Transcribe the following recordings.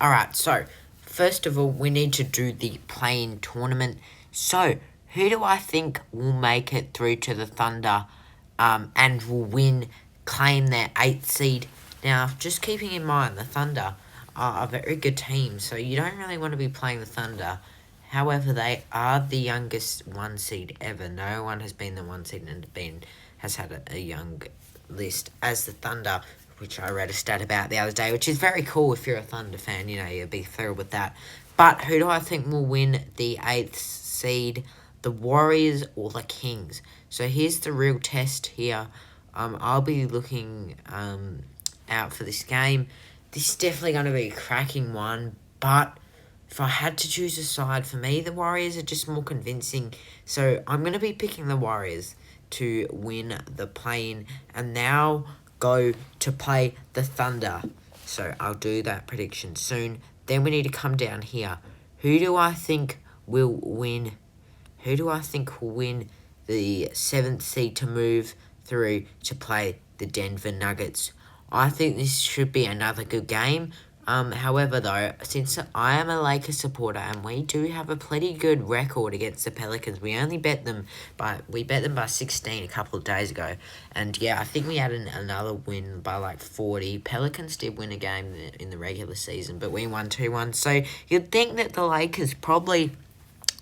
Alright, so first of all, we need to do the play-in tournament. So, who do I think will make it through to the Thunder and will win, claim their 8th seed? Now, just keeping in mind, the Thunder are a very good team, so you don't really want to be playing the Thunder. However, they are the youngest 1 seed ever. No one has been the 1 seed and has had a young list as the Thunder, which I read a stat about the other day, which is very cool if you're a Thunder fan, you'll be thrilled with that. But who do I think will win the 8th seed? The Warriors or the Kings? So here's the real test here. I'll be looking out for this game. This is definitely going to be a cracking one, but if I had to choose a side, for me, the Warriors are just more convincing. So I'm going to be picking the Warriors to win the play-in and now go to play the Thunder. So I'll do that prediction soon. Then we need to come down here. Who do I think will win? Who do I think will win the 7th seed to move through to play the Denver Nuggets? I think this should be another good game. However, though, since I am a Lakers supporter and we do have a pretty good record against the Pelicans, we bet them by 16 a couple of days ago. And yeah, I think we had another win by like 40. Pelicans did win a game in the regular season, but we won 2-1. So you'd think that the Lakers probably,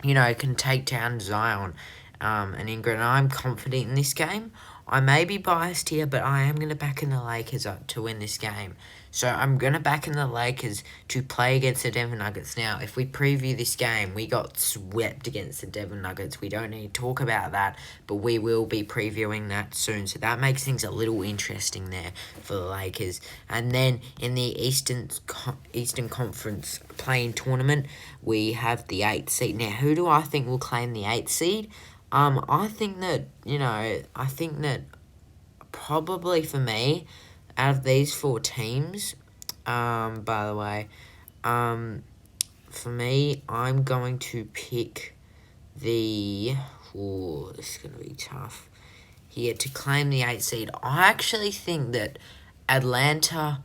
can take down Zion and Ingram. I'm confident in this game. I may be biased here, but I am going to back in the Lakers to win this game. So I'm going to back in the Lakers to play against the Denver Nuggets. Now, if we preview this game, we got swept against the Denver Nuggets. We don't need to talk about that, but we will be previewing that soon. So that makes things a little interesting there for the Lakers. And then in the Eastern Conference play-in tournament, we have the 8th seed. Now, who do I think will claim the 8th seed? I think that probably for me, out of these 4 teams, by the way, for me, I'm going to pick this is going to be tough here to claim the 8th seed. I actually think that Atlanta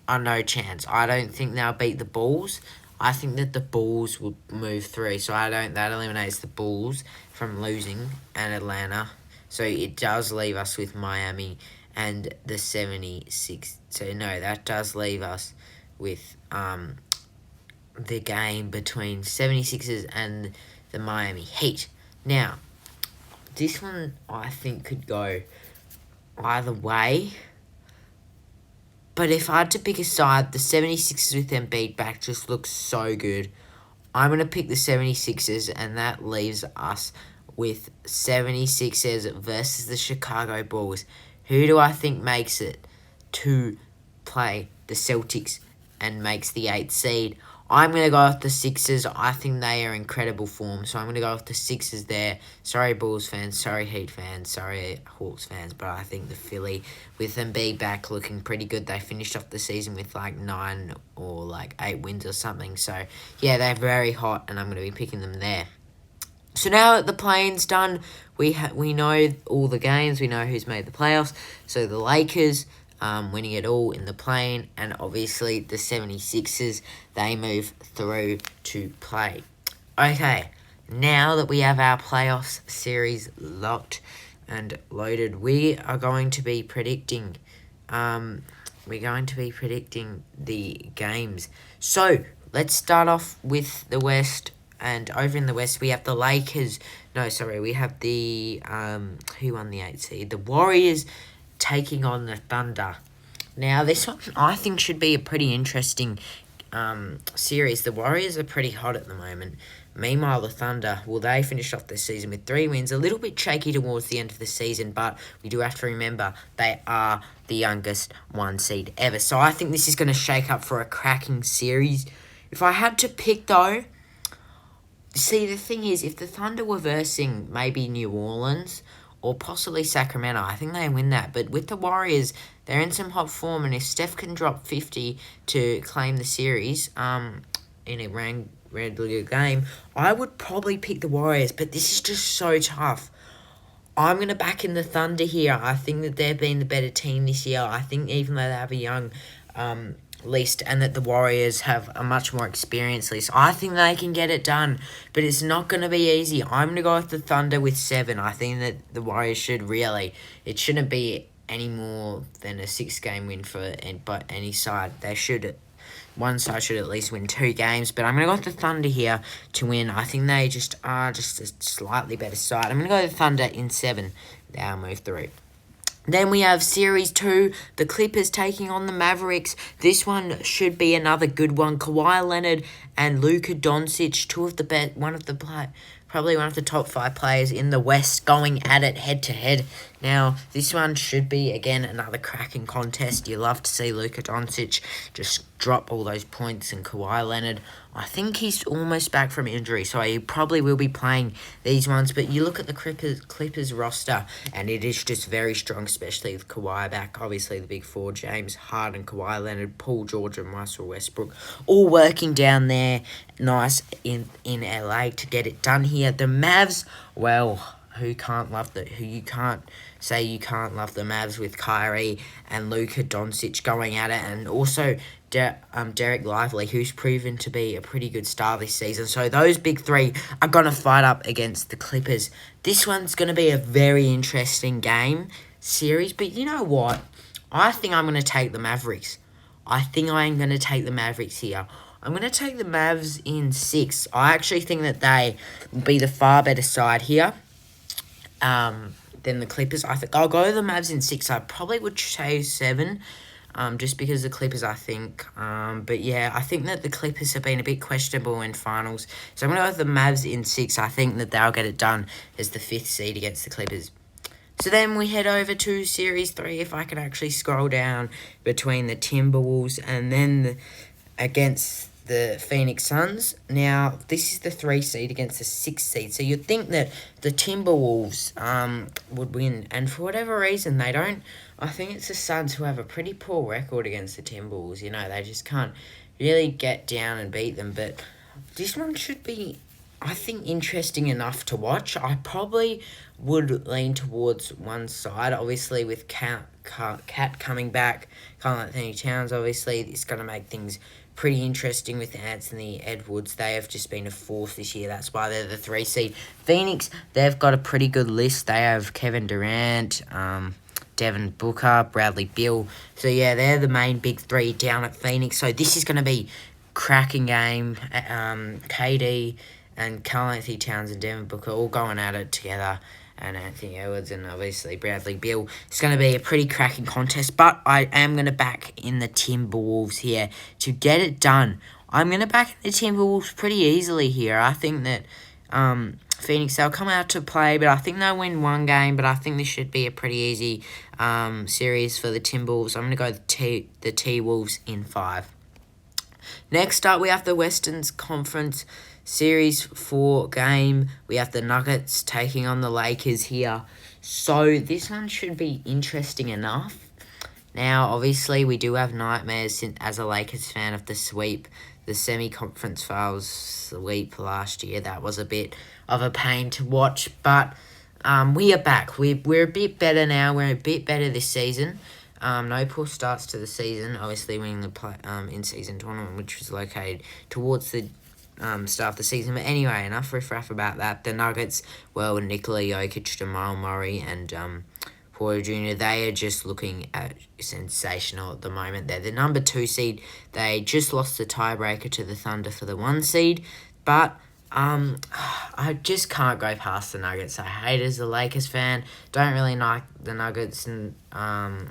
are no chance. I don't think they'll beat the Bulls. I think that the Bulls will move through, so that eliminates the Bulls from losing and Atlanta. So it does leave us with Miami and the 76. So no, that does leave us with the game between 76ers and the Miami Heat. Now, this one I think could go either way. But if I had to pick a side, the 76ers with Embiid back just looks so good. I'm going to pick the 76ers, and that leaves us with 76ers versus the Chicago Bulls. Who do I think makes it to play the Celtics and makes the 8th seed? I'm going to go with the Sixers. I think they are in incredible form, so I'm going to go with the Sixers there. Sorry, Bulls fans. Sorry, Heat fans. Sorry, Hawks fans. But I think the Philly, with Embiid back, looking pretty good. They finished off the season with 9 or 8 wins or something. So, yeah, they're very hot, and I'm going to be picking them there. So now that the play-in's done, we know all the games. We know who's made the playoffs. So the Lakers winning it all in the play-in, and obviously the 76ers, they move through to play. Okay, now that we have our playoffs series locked and loaded, we are going to be predicting the games. So let's start off with the West. And over in the West, we have the Lakers. We have the who won the 8th seed? The Warriors taking on the Thunder. Now, this one I think should be a pretty interesting series. The Warriors are pretty hot at the moment. Meanwhile, the Thunder, they finished off the season with 3 wins. A little bit shaky towards the end of the season, but we do have to remember they are the youngest 1 seed ever. So I think this is going to shake up for a cracking series. If I had to pick, though, see, the thing is, if the Thunder were versing maybe New Orleans or possibly Sacramento, I think they win that. But with the Warriors, they're in some hot form, and if Steph can drop 50 to claim the series in a regular game, I would probably pick the Warriors. But this is just so tough. I'm going to back in the Thunder here. I think that they've been the better team this year. I think even though they have a young list, and that the Warriors have a much more experienced list. I think they can get it done, but it's not going to be easy. I'm going to go with the Thunder with 7. I think that the Warriors should really, it shouldn't be any more than a 6-game win for any side. They should, one side should at least win 2 games, but I'm going to go with the Thunder here to win. I think they just are just a slightly better side. I'm going to go with the Thunder in 7. They'll move through. Then we have Series 2, the Clippers taking on the Mavericks. This one should be another good one. Kawhi Leonard and Luka Doncic, probably one of the top 5 players in the West, going at it head-to-head. Now, this one should be, again, another cracking contest. You love to see Luka Doncic just drop all those points, and Kawhi Leonard, I think he's almost back from injury, so he probably will be playing these ones. But you look at the Clippers roster, and it is just very strong, especially with Kawhi back. Obviously, the big 4, James Harden, Kawhi Leonard, Paul George, and Russell Westbrook, all working down there nice in LA to get it done here. The Mavs, well, who you can't say you can't love the Mavs with Kyrie and Luka Doncic going at it, and also Derek Lively, who's proven to be a pretty good star this season. So those big 3 are going to fight up against the Clippers. This one's going to be a very interesting series, but you know what? I think I'm going to take the Mavericks. I think I am going to take the Mavericks here. I'm going to take the Mavs in 6. I actually think that they will be the far better side here than the Clippers. I think I'll go the Mavs in 6. I probably would say 7, just because the Clippers, I think. But yeah, I think that the Clippers have been a bit questionable in finals. So I'm going to go with the Mavs in 6. I think that they'll get it done as the 5th seed against the Clippers. So then we head over to Series 3, if I can actually scroll down, between the Timberwolves and then against the Phoenix Suns. Now, this is the 3 seed against the 6 seed. So you'd think that the Timberwolves would win. And for whatever reason, they don't. I think it's the Suns who have a pretty poor record against the Timberwolves. You know, they just can't really get down and beat them. But this one should be, I think, interesting enough to watch. I probably would lean towards one side. Obviously, with Cat coming back, Karl-Anthony Towns, obviously, it's going to make things pretty interesting with Anthony Edwards. They have just been a 4th this year. That's why they're the 3 seed. Phoenix, they've got a pretty good list. They have Kevin Durant, Devin Booker, Bradley Beal. So, yeah, they're the main big 3 down at Phoenix. So, this is going to be cracking game. KD and Karl-Anthony Towns and Devin Booker all going at it together. And Anthony Edwards and obviously Bradley Beal. It's going to be a pretty cracking contest, but I am going to back in the Timberwolves here to get it done. I'm going to back the Timberwolves pretty easily here. I think that Phoenix, they'll come out to play, but I think they'll win 1 game, but I think this should be a pretty easy series for the Timberwolves. I'm going to go the T-Wolves in 5. Next up, we have the Western Conference Series 4 game. We have the Nuggets taking on the Lakers here. So this one should be interesting enough. Now, obviously, we do have nightmares as a Lakers fan of the sweep. The semi-conference finals sweep last year. That was a bit of a pain to watch. But we are back. We're a bit better now. We're a bit better this season. No poor starts to the season. Obviously, winning the in-season tournament, which was located towards the start of the season. But anyway, enough riff-raff about that. The Nuggets, well, Nikola Jokic, Jamal Murray, and Porter Jr., they are just looking at sensational at the moment. They're the number 2 seed. They just lost the tiebreaker to the Thunder for the 1 seed. But I just can't go past the Nuggets. I hate as a Lakers fan. Don't really like the Nuggets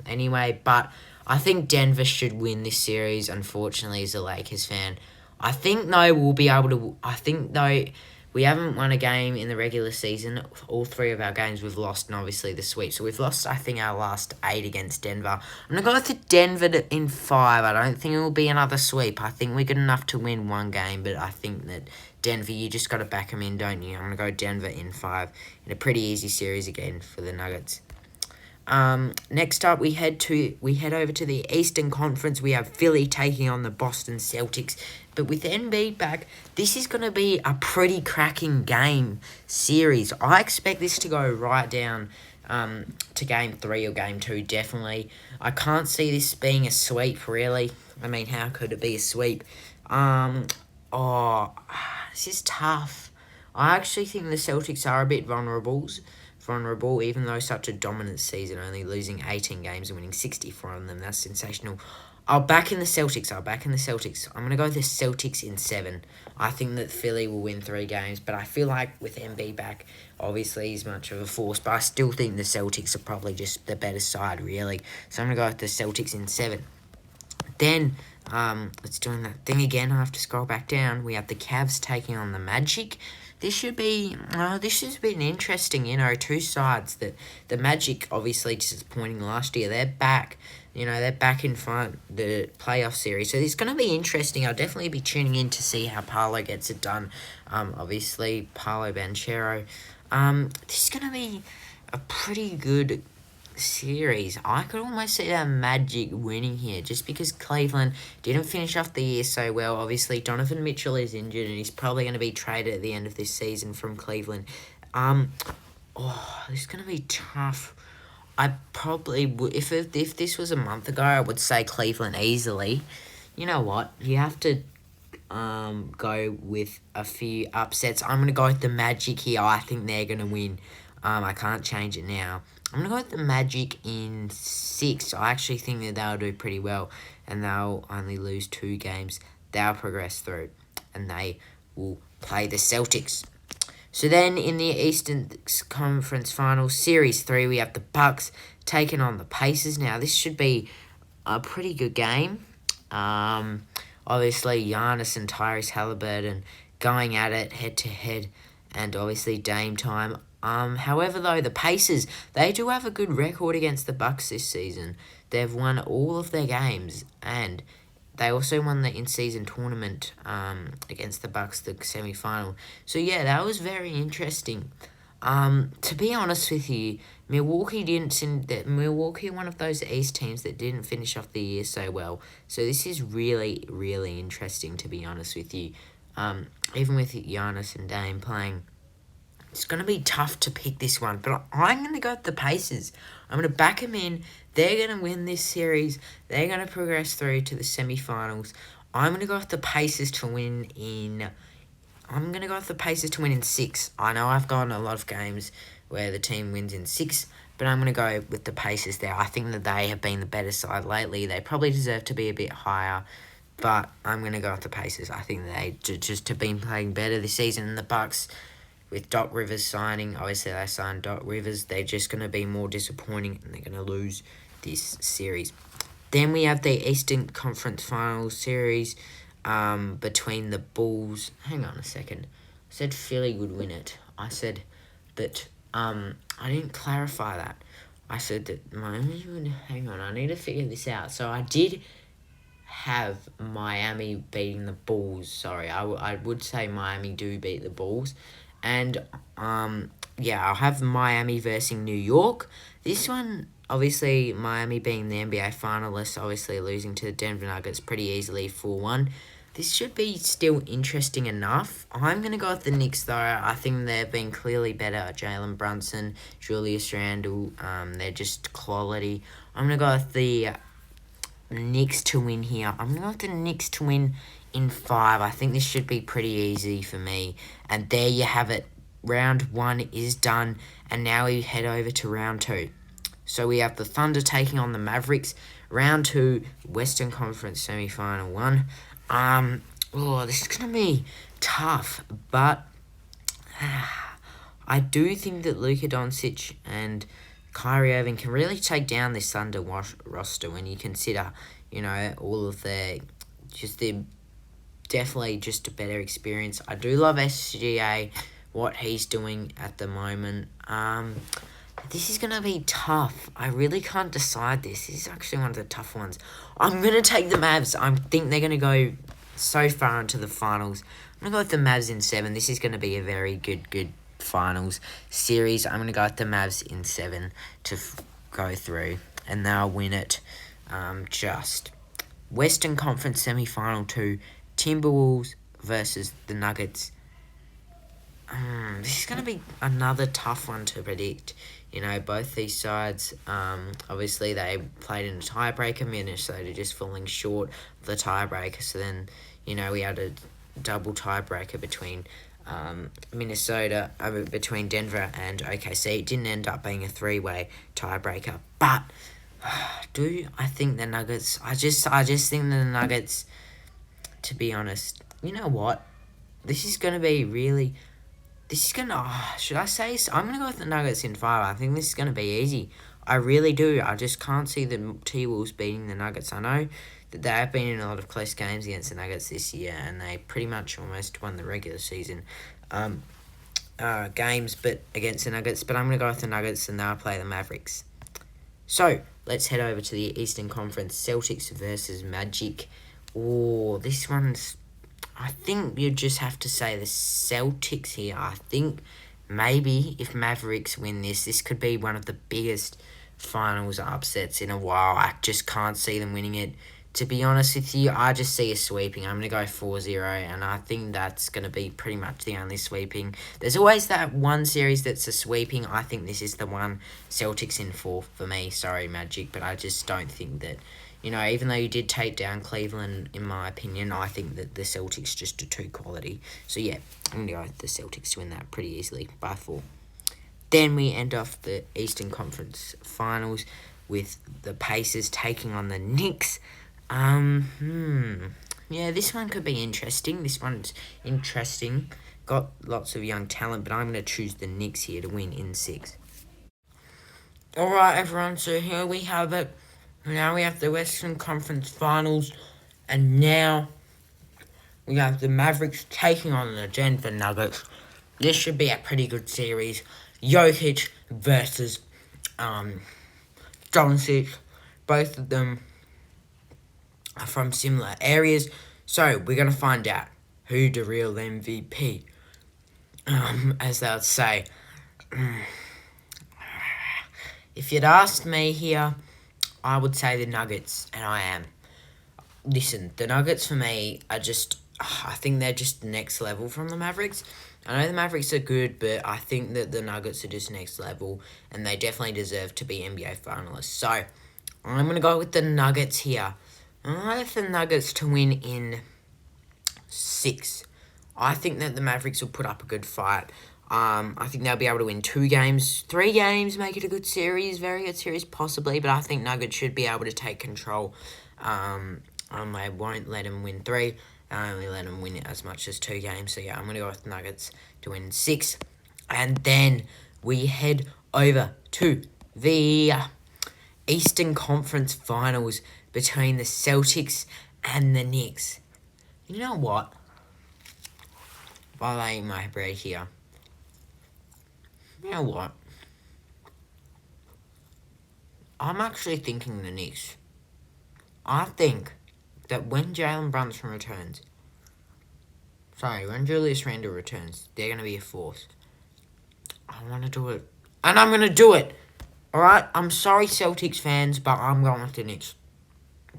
anyway. But I think Denver should win this series, unfortunately, as a Lakers fan. I think, though, we'll be able to... I think, though, we haven't won a game in the regular season. All 3 of our games we've lost, and obviously the sweep. So we've lost, I think, our last 8 against Denver. I'm going to go with the Denver in 5. I don't think it will be another sweep. I think we're good enough to win 1 game, but I think that Denver, you just got to back them in, don't you? I'm going to go Denver in 5 in a pretty easy series again for the Nuggets. Next up, we head over to the Eastern Conference. We have Philly taking on the Boston Celtics. But with Embiid back, this is going to be a pretty cracking game series. I expect this to go right down to Game 3 or Game 2, definitely. I can't see this being a sweep, really. I mean, how could it be a sweep? Oh, this is tough. I actually think the Celtics are a bit vulnerable, even though such a dominant season, only losing 18 games and winning 64 of them. That's sensational. I'll back in the Celtics. I'm going to go with the Celtics in 7. I think that Philly will win 3 games, but I feel like with MB back, obviously he's much of a force, but I still think the Celtics are probably just the better side, really. So I'm going to go with the Celtics in 7. Then, it's doing that thing again. I have to scroll back down. We have the Cavs taking on the Magic. This has been interesting, 2 sides. That the Magic, obviously disappointing last year. They're back. They're back in front the playoff series. So it's going to be interesting. I'll definitely be tuning in to see how Paolo gets it done. Obviously, Paolo Banchero. This is going to be a pretty good series. I could almost see that Magic winning here just because Cleveland didn't finish off the year so well. Obviously, Donovan Mitchell is injured and he's probably going to be traded at the end of this season from Cleveland. This is going to be tough. I probably would, if this was a month ago, I would say Cleveland easily. You know what? You have to go with a few upsets. I'm going to go with the Magic here. I think they're going to win. I can't change it now. I'm going to go with the Magic in 6. I actually think that they'll do pretty well, and they'll only lose 2 games. They'll progress through, and they will play the Celtics. So then in the Eastern Conference Finals, Series 3, we have the Bucks taking on the Pacers. Now, this should be a pretty good game. Obviously, Giannis and Tyrese Halliburton going at it head-to-head, and obviously Dame time. However, though, the Pacers, they do have a good record against the Bucks this season. They've won all of their games, and they also won the in-season tournament against the Bucks, the semi-final. So, yeah, that was very interesting. To be honest with you, Milwaukee one of those East teams that didn't finish off the year so well. So this is really, really interesting, to be honest with you. Even with Giannis and Dame playing, it's going to be tough to pick this one, but I'm going to go with the Pacers. I'm going to back them in. They're going to win this series. They're going to progress through to the semi-finals. I'm going to go with the Pacers to win in... 6. I know I've gotten a lot of games where the team wins in 6, but I'm going to go with the Pacers there. I think that they have been the better side lately. They probably deserve to be a bit higher, but I'm going to go with the Pacers. I think they just have been playing better this season than the Bucks. With Doc Rivers signing, obviously they signed Doc Rivers. They're just going to be more disappointing and they're going to lose this series. Then we have the Eastern Conference Finals series between the Bulls. Hang on a second. I said Philly would win it. I said that, I didn't clarify that. I said that Miami would, hang on, I need to figure this out. So I did have Miami beating the Bulls. Sorry, I would say Miami do beat the Bulls. And, I'll have Miami versus New York. This one, obviously, Miami being the NBA finalists, obviously losing to the Denver Nuggets pretty easily 4-1. This should be still interesting enough. I'm going to go with the Knicks, though. I think they've been clearly better. Jalen Brunson, Julius Randle, they're just quality. I'm going to go with the Knicks to win here. I'm going to go with the Knicks to win in 5. I think this should be pretty easy for me. And there you have it. Round 1 is done. And now we head over to round 2. So we have the Thunder taking on the Mavericks. Round 2, Western Conference semi-final 1. This is going to be tough. But I do think that Luka Doncic and Kyrie Irving can really take down this Thunder roster when you consider, all of their definitely just a better experience. I do love SGA, what he's doing at the moment. This is going to be tough. I really can't decide this. This is actually one of the tough ones. I'm going to take the Mavs. I think they're going to go so far into the finals. I'm going to go with the Mavs in 7. This is going to be a very good finals series. I'm going to go with the Mavs in 7 to go through. And they'll win it. Just Western Conference semi-final 2. Timberwolves versus the Nuggets. This is going to be another tough one to predict. Both these sides, obviously they played in a tiebreaker. Minnesota just falling short of the tiebreaker. So then, we had a double tiebreaker between between Denver and OKC. It didn't end up being a three-way tiebreaker. But I think the Nuggets, I just think the Nuggets, to be honest, you know what? This is going to be really... should I say... I'm going to go with the Nuggets in 5. I think this is going to be easy. I really do. I just can't see the T-Wolves beating the Nuggets. I know that they have been in a lot of close games against the Nuggets this year, and they pretty much almost won the regular season games against the Nuggets. But I'm going to go with the Nuggets, and they'll play the Mavericks. So, let's head over to the Eastern Conference. Celtics versus Magic. Oh, this one's... I think you just have to say the Celtics here. I think maybe if Mavericks win this could be one of the biggest finals upsets in a while. I just can't see them winning it. To be honest with you, I just see a sweeping. I'm going to go 4-0, and I think that's going to be pretty much the only sweeping. There's always that one series that's a sweeping. I think this is the one. Celtics in 4 for me. Sorry, Magic, but I just don't think that... even though you did take down Cleveland, in my opinion, I think that the Celtics just are too quality. So, yeah, I'm going to go with the Celtics to win that pretty easily by 4. Then we end off the Eastern Conference Finals with the Pacers taking on the Knicks. Yeah, this one could be interesting. This one's interesting. Got lots of young talent, but I'm going to choose the Knicks here to win in 6. Alright, everyone, so here we have it. Now we have the Western Conference Finals, and now we have the Mavericks taking on the Denver Nuggets. This should be a pretty good series. Jokic versus Doncic. Both of them are from similar areas, so we're going to find out who the real MVP, as they would say. If you'd asked me here, I would say the Nuggets, and I am. Listen, the Nuggets for me are just... I think they're just next level from the Mavericks. I know the Mavericks are good, but I think that the Nuggets are just next level, and they definitely deserve to be NBA finalists. So, I'm going to go with the Nuggets here. I have the Nuggets to win in 6. I think that the Mavericks will put up a good fight. I think they'll be able to win 2 games, 3 games, make it a good series, very good series possibly, but I think Nuggets should be able to take control. I won't let them win 3. I only let them win it as much as 2 games. So, yeah, I'm going to go with Nuggets to win 6. And then we head over to the Eastern Conference Finals between the Celtics and the Knicks. You know what? While I eat my bread here, you know what? I'm actually thinking the Knicks. I think that when Jalen Brunson returns... when Julius Randle returns, they're going to be a force. I want to do it. And I'm going to do it! Alright? I'm sorry, Celtics fans, but I'm going with the Knicks.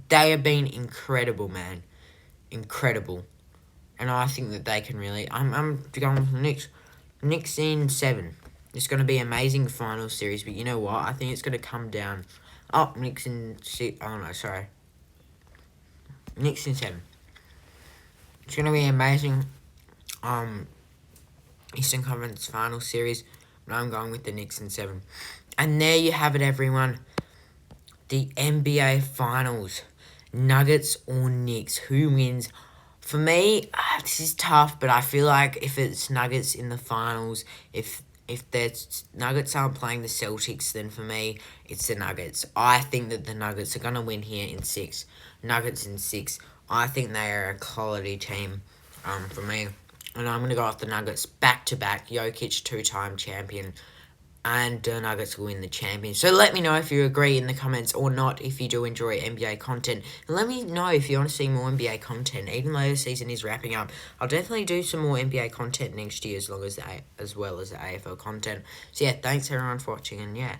They have been incredible, man. Incredible. And I think that they can really... I'm going with the Knicks. Knicks in 7. It's going to be an amazing final series, but you know what? I think it's going to come down... Oh, Knicks in 6... Oh, no, sorry. Knicks in 7. It's going to be an amazing Eastern Conference Final series, but I'm going with the Knicks in 7. And there you have it, everyone. The NBA Finals. Nuggets or Knicks. Who wins? For me, this is tough, but I feel like if it's Nuggets in the finals, if the Nuggets aren't playing the Celtics, then for me, it's the Nuggets. I think that the Nuggets are going to win here in 6. Nuggets in 6. I think they are a quality team for me. And I'm going to go off the Nuggets back-to-back. Jokic, 2-time champion. And the Nuggets will win the champion. So let me know if you agree in the comments or not, if you do enjoy NBA content. And let me know if you want to see more NBA content. Even though the season is wrapping up, I'll definitely do some more NBA content next year as well as the AFL content. So yeah, thanks everyone for watching, and yeah.